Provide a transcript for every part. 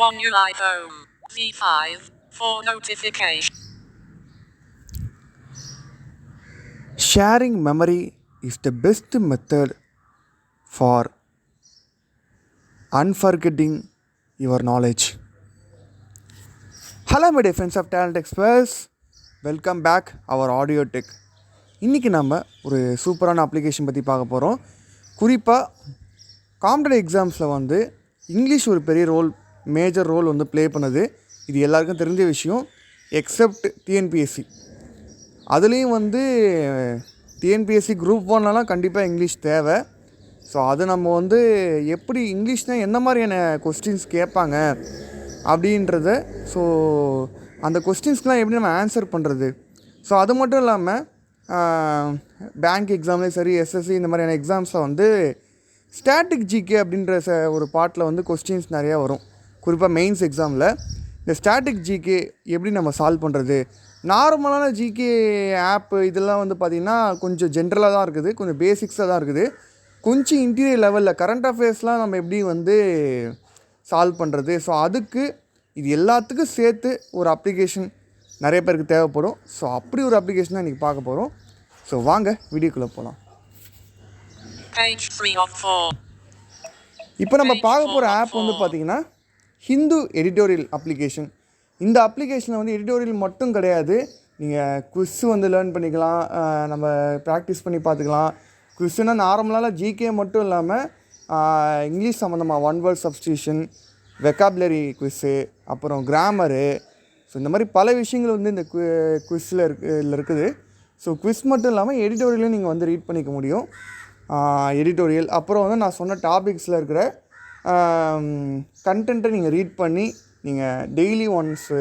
One UI home. V5 for notification. Sharing memory is the best method for unforgetting your knowledge. Hello my dear friends of TalentExpress. Welcome back our audio tech. இன்றைக்கி நம்ம ஒரு சூப்பரான application பற்றி பார்க்க போகிறோம். குறிப்பாக competitive எக்ஸாம்ஸில் வந்து English ஒரு பெரிய மேஜர் ரோல் வந்து ப்ளே பண்ணுது. இது எல்லாருக்கும் தெரிஞ்ச விஷயம். Accept TNPSC. அதுலேயும் வந்து டிஎன்பிஎஸ்சி குரூப் 1லாம் கண்டிப்பாக இங்கிலீஷ் தேவை. ஸோ அது நம்ம வந்து எப்படி இங்கிலீஷ்னால் எந்த மாதிரியான கொஸ்டின்ஸ் கேட்பாங்க அப்படின்றத, ஸோ அந்த கொஸ்டின்ஸ்க்கெலாம் எப்படி நம்ம ஆன்சர் பண்ணுறது. ஸோ அது மட்டும் இல்லாமல் பேங்க் எக்ஸாம்லேயும் சரி, எஸ்எஸ்சி இந்த மாதிரியான எக்ஸாம்ஸில் வந்து ஸ்டாட்டிக் ஜிகே அப்படின்ற ஒரு பார்ட்டில் வந்து கொஸ்டின்ஸ் நிறையா வரும். குறிப்பாக மெயின்ஸ் எக்ஸாமில் இந்த ஸ்டாட்டிக் ஜிகே எப்படி நம்ம சால்வ் பண்ணுறது. நார்மலான ஜிகே ஆப்பு இதெல்லாம் வந்து பார்த்திங்கன்னா கொஞ்சம் ஜென்ரலாக தான் இருக்குது, கொஞ்சம் பேசிக்ஸாக தான் இருக்குது. கொஞ்சம் இன்டீரியர் லெவலில் கரண்ட் அஃபேர்ஸ்லாம் நம்ம எப்படி வந்து சால்வ் பண்ணுறது. ஸோ அதுக்கு இது எல்லாத்துக்கும் சேர்த்து ஒரு அப்ளிகேஷன் நிறைய பேருக்கு தேவைப்படும். ஸோ அப்படி ஒரு அப்ளிகேஷன் தான் இன்றைக்கி பார்க்க போகிறோம். ஸோ வாங்க வீடியோக்குள்ளே போகலாம். இப்போ நம்ம பார்க்க போகிற ஆப் வந்து பார்த்திங்கன்னா ஹிந்து எடிட்டோரியல் அப்ளிகேஷன். இந்த அப்ளிகேஷனில் வந்து எடிட்டோரியல் மட்டும் கிடையாது, நீங்கள் குவிஸ் வந்து லேர்ன் பண்ணிக்கலாம், நம்ம ப்ராக்டிஸ் பண்ணி பார்த்துக்கலாம். குவிஸ்னால் நார்மலான ஜிகே மட்டும் இல்லாமல் இங்கிலீஷ் சம்மந்தமாக one word substitution, vocabulary quiz, அப்புறம் கிராமரு, ஸோ இந்த மாதிரி பல விஷயங்கள் வந்து இந்த குவிஸில் இருக்குது. ஸோ குவிஸ் மட்டும் இல்லாமல் எடிட்டோரியலும் நீங்கள் வந்து ரீட் பண்ணிக்க முடியும். எடிட்டோரியல் அப்புறம் வந்து நான் சொன்ன டாபிக்ஸில் இருக்கிற கண்டென்ட்டை நீங்கள் ரீட் பண்ணி நீங்கள் டெய்லி ஒன்ஸு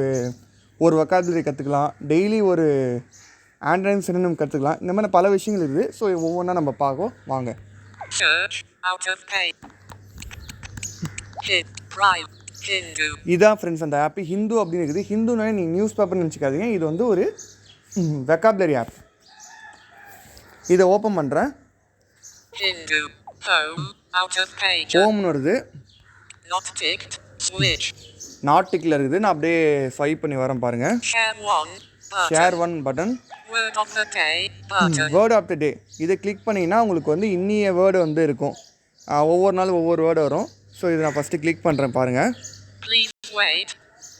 ஒரு வெக்காபுலரி கற்றுக்கலாம், டெய்லி ஒரு ஆண்ட்ராய்ட் சினோனிம் கற்றுக்கலாம். இந்த மாதிரி பல விஷயங்கள் இருக்குது. ஸோ ஒவ்வொன்றா நம்ம பார்ப்போம் வாங்க. இதான் ஃப்ரெண்ட்ஸ் அந்த ஆப்பு ஹிந்து அப்படின்னு இருக்குது. ஹிந்துனாலே நீங்கள் நியூஸ் பேப்பர்னு நினச்சிக்காதீங்க, இது வந்து ஒரு வெக்காபுலரி ஆப். இதை ஓப்பன் பண்ணுறேன். ஹோம்னு வருது, நாட் டிக்கில் இருக்குது. நான் அப்படியே ஸ்வைப் பண்ணி வரேன் பாருங்கள். Share one button, word of the day. இதை கிளிக் பண்ணிங்கன்னா உங்களுக்கு வந்து இன்னிய வேர்டு வந்து இருக்கும். ஒவ்வொரு நாளும் ஒவ்வொரு வேர்டு வரும். ஸோ இதை நான் ஃபஸ்ட்டு கிளிக் பண்ணுறேன் பாருங்கள்.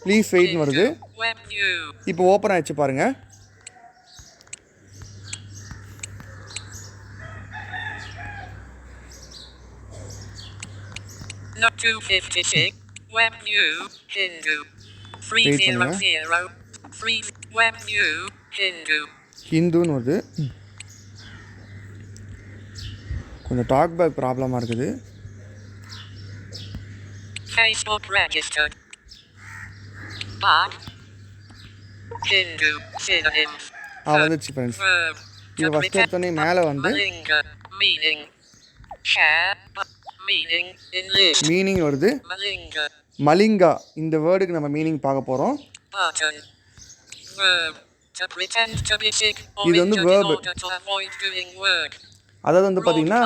ப்ளீஸ் வெயிட்னு வருது. இப்போ ஓப்பன் ஆகிடுச்சு பாருங்கள். ஹிந்துன்னு வருது. கொஞ்சம் டாக் பேக் ப்ராப்ளமாக இருக்குது. Facebook registered. Back. Hindu synonyms. வந்துச்சு ஃப்ரெண்ட்ஸ். இது ஃபஸ்ட் எடுத்தோடனே மேலே வந்து meaning. Share. Meaning. மீனிங் வருது. மலிங்கா இந்த வேர்டுக்கு நம்ம மீனிங் பார்க்க போகிறோம். இது வந்து வேர்பு. அதாவது வந்து பார்த்திங்கன்னா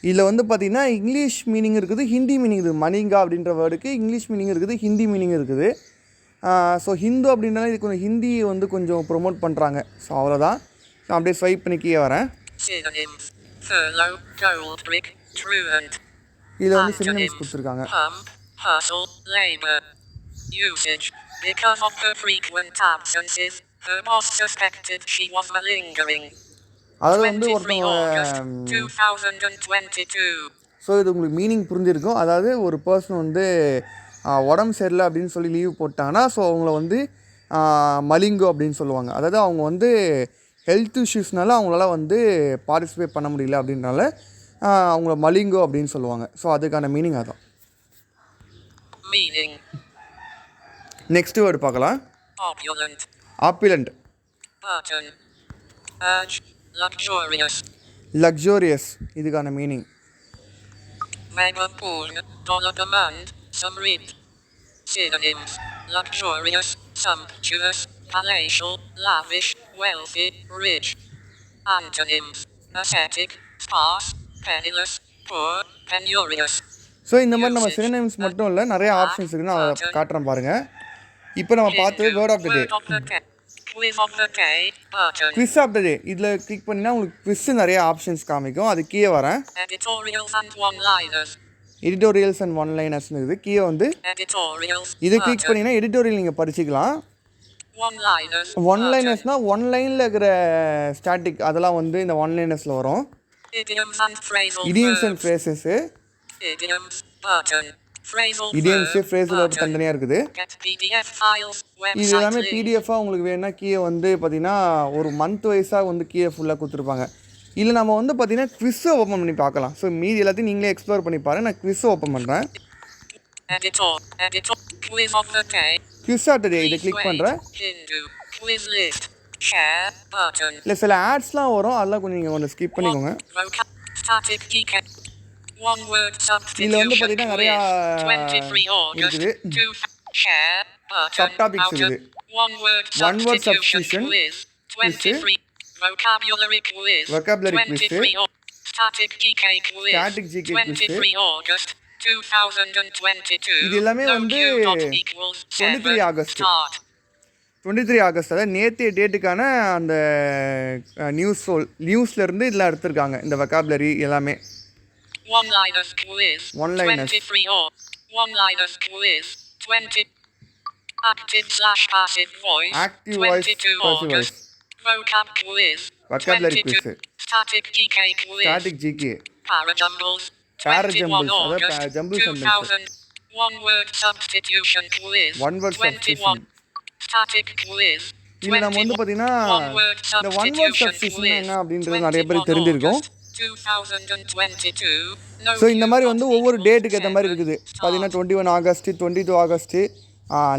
இதில் வந்து பார்த்திங்கன்னா இங்கிலீஷ் மீனிங் இருக்குது, ஹிந்தி மீனிங் இருக்குது. மலிங்கா அப்படின்ற வேர்டுக்கு இங்கிலீஷ் மீனிங் இருக்குது, ஹிந்தி மீனிங் இருக்குது. ஸோ ஹிந்து அப்படின்னால இது கொஞ்சம் ஹிந்தி வந்து கொஞ்சம் ப்ரொமோட் பண்ணுறாங்க. ஸோ அவ்வளோதான். நான் அப்படியே ஸ்வைப் பண்ணி கீழே வரேன். இதில் வந்து சினோனிம்ஸ் கொடுத்துருக்காங்க. Because of her frequent absences, her boss suspected she was malingering. அதாவது வந்து ஒருத்தவங்க, ஸோ இது உங்களுக்கு மீனிங் புரிஞ்சிருக்கும். அதாவது ஒரு பர்சன் வந்து உடம்பு சரியில்லை அப்படின்னு சொல்லி லீவ் போட்டாங்கன்னா ஸோ அவங்கள வந்து மலிங்கோ அப்படின்னு சொல்லுவாங்க. அதாவது அவங்க வந்து ஹெல்த் இஷ்யூஸ்னால அவங்களால வந்து பார்ட்டிசிபேட் பண்ண முடியல அப்படின்றனால அவங்கள மலிங்கோ அப்படின்னு சொல்லுவாங்க. ஸோ அதுக்கான மீனிங் அதான். நெக்ஸ்ட் வேர்டு பார்க்கலாம். ஆப்புலண்ட். லக்ஸூரியஸ் இதுக்கான meaning. Synonyms: luxurious, sumptuous, palatial, lavish, wealthy, rich. Antonyms: ascetic, sparse, penniless, poor, penurious. So இந்த மாதிரி நம்ம சினோனிம்ஸ் மட்டும் இல்லை, நிறைய ஆப்ஷன்ஸ் இருக்குன்னு நான் அதை காட்டுறேன் பாருங்கள். இப்போ நம்ம பார்த்தது word of the day, quiz of the day. இதில் கிளிக் பண்ணினா உங்களுக்கு குவிஸ் நிறைய ஆப்ஷன்ஸ் காமிக்கும். அது கீழே வரேன், எடிட்டோரியல்ஸ் அண்ட் ஒன்லைனர்ஸ்னு இருக்குது. கீழே வந்து இதை கிளிக் பண்ணிங்கன்னா எடிட்டோரியல் நீங்கள் படிச்சுக்கலாம். ஒன்லைனர்ஸ்னால் ஒன் லைனில் இருக்கிற ஸ்டாட்டிக் அதெல்லாம் வந்து இந்த ஒன்லைனர்ஸில் வரும். இடியம்ஸ் அண்ட் ஃப்ரேசஸ்ஸு, இடியம்ஸு ஃப்ரேஸில் தனித்தனியாக இருக்குது. இது எல்லாமே பிடிஎஃபாக உங்களுக்கு வேணும்னா கீழே வந்து பார்த்தீங்கன்னா ஒரு மந்த் வைஸாக வந்து கீழே ஃபுல்லாக கொடுத்துருப்பாங்க. இல்லை நம்ம வந்து பார்த்தீங்கன்னா குவிஸை ஓப்பன் பண்ணி பார்க்கலாம். ஸோ மீதி எல்லாத்தையும் நீங்களே எக்ஸ்ப்ளோர் பண்ணி பாருங்கள். நான் குவிஸை ஓப்பன் பண்ணுறேன். குவிஸ் ஆஃப் த டே இதை கிளிக் பண்ணுறேன். இல்லை சில ஆட்ஸ்லாம் வரும், அதெல்லாம் கொஞ்சம் நீங்கள் கொஞ்சம் ஸ்கிப் பண்ணிக்கோங்க. இதில் வந்து பார்த்தீங்கன்னா நிறையா இருக்குது, சப் டாபிக்ஸ் இருக்குது. One word substitution quiz, vocabulary quiz, static GK quiz. இது எல்லாமே வந்து 23 ஆகஸ்ட், 23 ஆகஸ்ட் அதாவது நேற்றைய டேட்டுக்கான அந்த நியூஸ்லேருந்து இதெல்லாம் எடுத்திருக்காங்க. இந்த வெக்காபுலரி எல்லாமே one-liners, active voice, passive voice, vocabulary quiz, static GK, parajumbles, அதாவது jumble sentence, one word substitution, இதில் நம்ம வந்து பார்த்தீங்கன்னா இந்த ஒன் வேர்ட் சப்ஸ்டியூஷன் என்ன அப்படின்றது நிறைய பேருக்கு தெரிஞ்சிருக்கும். ஸோ இந்த மாதிரி வந்து ஒவ்வொரு டேட்டுக்கு ஏற்ற மாதிரி இருக்குது. பார்த்தீங்கன்னா 21 ஆகஸ்ட்டு, 22 ஆகஸ்ட்டு,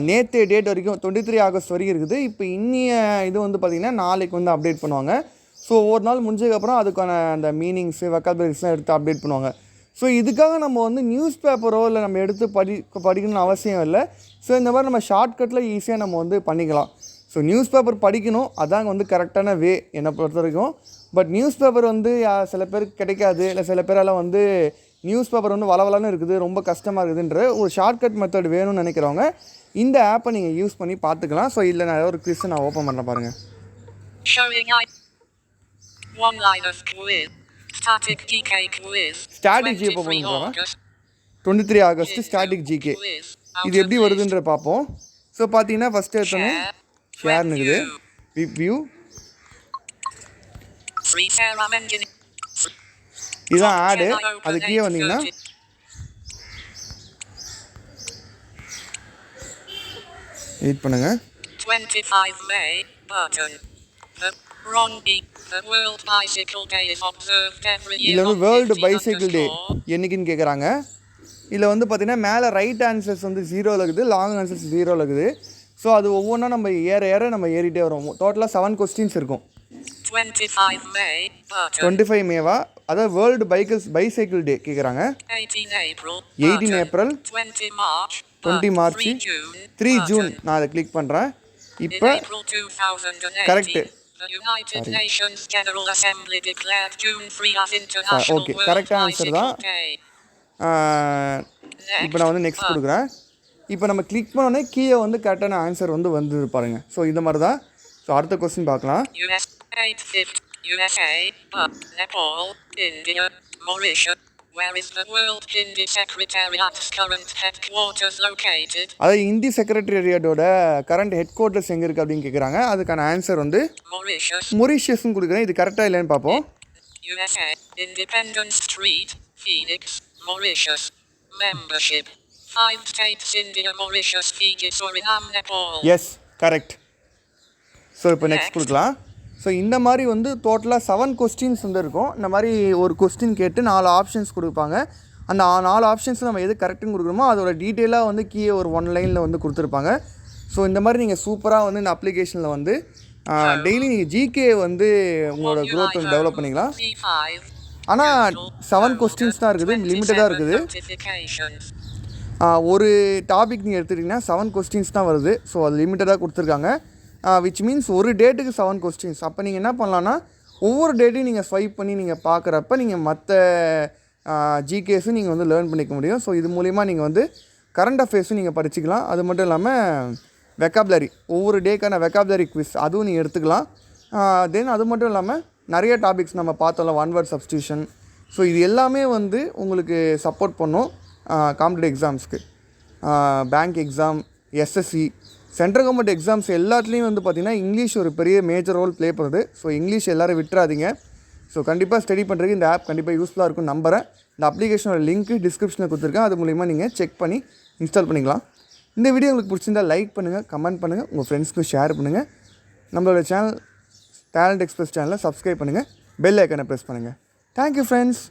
நேற்றைய டேட் வரைக்கும் 23 ஆகஸ்ட் வரைக்கும் இருக்குது. இப்போ இன்னிய இது வந்து பார்த்திங்கன்னா நாளைக்கு வந்து அப்டேட் பண்ணுவாங்க. ஸோ ஒவ்வொரு நாள் முடிஞ்சதுக்கப்புறம் அதுக்கான அந்த மீனிங்ஸு வெக்காபுலரிஸ்லாம் எடுத்து அப்டேட் பண்ணுவாங்க. ஸோ இதுக்காக நம்ம வந்து நியூஸ் பேப்பரோ இல்லை நம்ம எடுத்து படிக்கணும்னு அவசியம் இல்லை. ஸோ இந்த மாதிரி நம்ம ஷார்ட்கட்டில் ஈஸியாக நம்ம வந்து பண்ணிக்கலாம். ஸோ நியூஸ் பேப்பர் படிக்கணும், அதாங்க வந்து கரெக்டான வே என்னை பொறுத்த வரைக்கும். பட் நியூஸ் பேப்பர் வந்து சில பேருக்கு கிடைக்காது, இல்லை சில பேரெல்லாம் வந்து நியூஸ் பேப்பர் வந்து வளவலன்னு இருக்குது, ரொம்ப கஷ்டமாக இருக்குதுன்ற ஒரு ஷார்ட்கட் மெத்தட் வேணும்னு நினைக்கிறவங்க இந்த ஆப்பை நீங்கள் யூஸ் பண்ணி பார்த்துக்கலாம். ஸோ இல்லை நான் ஒரு குவிஸ் நான் ஓப்பன் பண்ண பாருங்கள். ஸ்டாட்டிக் ஜிகே ஓப்பன் பண்ணுறோம். 23 ஆகஸ்ட் ஸ்டாட்டிக் ஜிகே இது எப்படி வருதுன்ற பார்ப்போம். ஸோ பார்த்தீங்கன்னா ஃபஸ்ட்டு எடுத்தோன்னே ஷேர்னு இருக்குது, வியூ, இதுதான் ஆடு. அது கீழே வந்தீங்கன்னா வெயிட் பண்ணுங்க. 25 May button. இதில் வந்து வேர்ல்டு பைசைக்கிள் டே என்னைக்குன்னு கேட்குறாங்க. இதில் வந்து பார்த்தீங்கன்னா மேலே ரைட் ஆன்சர்ஸ் வந்து 0 இருக்குது, லாங் ஆன்சர்ஸ் 0 இருக்குது. ஸோ அது ஒவ்வொன்றா நம்ம ஏற நம்ம ஏறிட்டே வரும். டோட்டலாக 7 கொஸ்டின்ஸ் இருக்கும். 25 மேவா, அதாவது வேர்ல்டு பைசைக்கிள் டே கேட்குறாங்க. 18 ஏப்ரல், 20 மார்ச், 3 ஜூன். நான் அதை கிளிக் பண்ணுறேன். இப்போ கரெக்டு, ஓகே கரெக்டாக ஆன்சர் தான். இப்போ நான் வந்து நெக்ஸ்ட் கொடுக்குறேன். இப்போ நம்ம கிளிக் பண்ணோன்னே கீழே வந்து கரெக்டான ஆன்சர் வந்து வந்து பாருங்கள். ஸோ இந்த மாதிரி தான். ஸோ அடுத்த கொஸ்டின் பார்க்கலாம். அதாவது இந்தி செக்ரட்டேரியட்டோட கரண்ட் ஹெட் குவார்ட்டர்ஸ் எங்கே இருக்குது அப்படின்னு கேட்குறாங்க. அதுக்கான ஆன்சர் வந்து மொரிஷியஸ்ன்னு கொடுக்குறேன். இது கரெக்டாக இல்லைன்னு பார்ப்போம். Independence Street, Phoenix, Mauritius. Membership 5 states, India, Mauritius, Fiji, Suriname, Nepal. Yes, correct. So இப்போ நெக்ஸ்ட் கொடுக்கலாம். ஸோ இந்த மாதிரி வந்து டோட்டலாக 7 கொஸ்டின்ஸ் வந்து இருக்கும். இந்த மாதிரி ஒரு கொஸ்டின் கேட்டு 4 ஆப்ஷன்ஸ் கொடுப்பாங்க. அந்த 4 ஆப்ஷன்ஸ் நம்ம எது கரெக்டுன்னு கொடுக்குறோமோ அதோட டீட்டெயிலாக வந்து கீழே ஒரு 1 லைனில் வந்து கொடுத்துருப்பாங்க. ஸோ இந்த மாதிரி நீங்கள் சூப்பராக வந்து இந்த அப்ளிகேஷனில் வந்து டெய்லி நீங்கள் ஜிகே வந்து உங்களோட க்ரோத் வந்து டெவலப் பண்ணிக்கலாம். ஆனால் 7 கொஸ்டின்ஸ் தான் இருக்குது, லிமிட்டடாக இருக்குது. ஒரு டாபிக் நீங்கள் எடுத்துக்கிட்டிங்கன்னா 7 கொஸ்டின்ஸ் தான் வருது. ஸோ அது லிமிட்டடாக கொடுத்துருக்காங்க. விச் மீன்ஸ் ஒரு டேட்டுக்கு 7 கொஸ்டின்ஸ். அப்போ நீங்கள் என்ன பண்ணலான்னா ஒவ்வொரு டேட்டையும் நீங்கள் ஸ்வைப் பண்ணி நீங்கள் பார்க்குறப்ப நீங்கள் மற்ற ஜிகேஸும் நீங்கள் வந்து லேர்ன் பண்ணிக்க முடியும். ஸோ இது மூலிமா நீங்கள் வந்து கரண்ட் அஃபேர்ஸும் நீங்கள் படிச்சுக்கலாம். அது மட்டும் இல்லாமல் வெக்காபுலரி, ஒவ்வொரு டேக்கான வெக்காபுலரி குவிஸ் அதுவும் நீங்கள் எடுத்துக்கலாம். தென் அது மட்டும் இல்லாமல் நிறைய டாபிக்ஸ் நம்ம பார்த்தோம்ல, ஒன் வேர்ட் சப்ஸ்டியூஷன். ஸோ இது எல்லாமே வந்து உங்களுக்கு சப்போர்ட் பண்ணும் காம்படிட்டிவ் எக்ஸாம்ஸ்க்கு. Bank exam, SSC, central government exams எல்லாத்துலேயும் வந்து பார்த்திங்கன்னா இங்கிலீஷ் ஒரு பெரிய மேஜர் ரோல் ப்ளே பண்ணுது. ஸோ இங்கிலீஷ் எல்லோரும் விட்டுறாதீங்க. ஸோ கண்டிப்பாக ஸ்டடி பண்ணுறதுக்கு இந்த ஆப் கண்டிப்பாக யூஸ்ஃபுல்லாக இருக்கும்னு நம்புகிறேன். இந்த அப்ளிகேஷனோட லிங்க்கு டிஸ்கிரிப்ஷனில் கொடுத்துருக்கேன். அது மூலிமா நீங்கள் செக் பண்ணி இன்ஸ்டால் பண்ணிக்கலாம். இந்த வீடியோ உங்களுக்கு பிடிச்சிருந்தால் லைக் பண்ணுங்கள், கமெண்ட் பண்ணுங்கள், உங்கள் ஃப்ரெண்ட்ஸ்க்கும் ஷேர் பண்ணுங்கள். நம்மளோட சேனல் டேலண்ட் எக்ஸ்பிரஸ் சேனலை சப்ஸ்கிரைப் பண்ணுங்கள், பெல் ஐக்கனை ப்ரெஸ் பண்ணுங்கள். Thank you friends.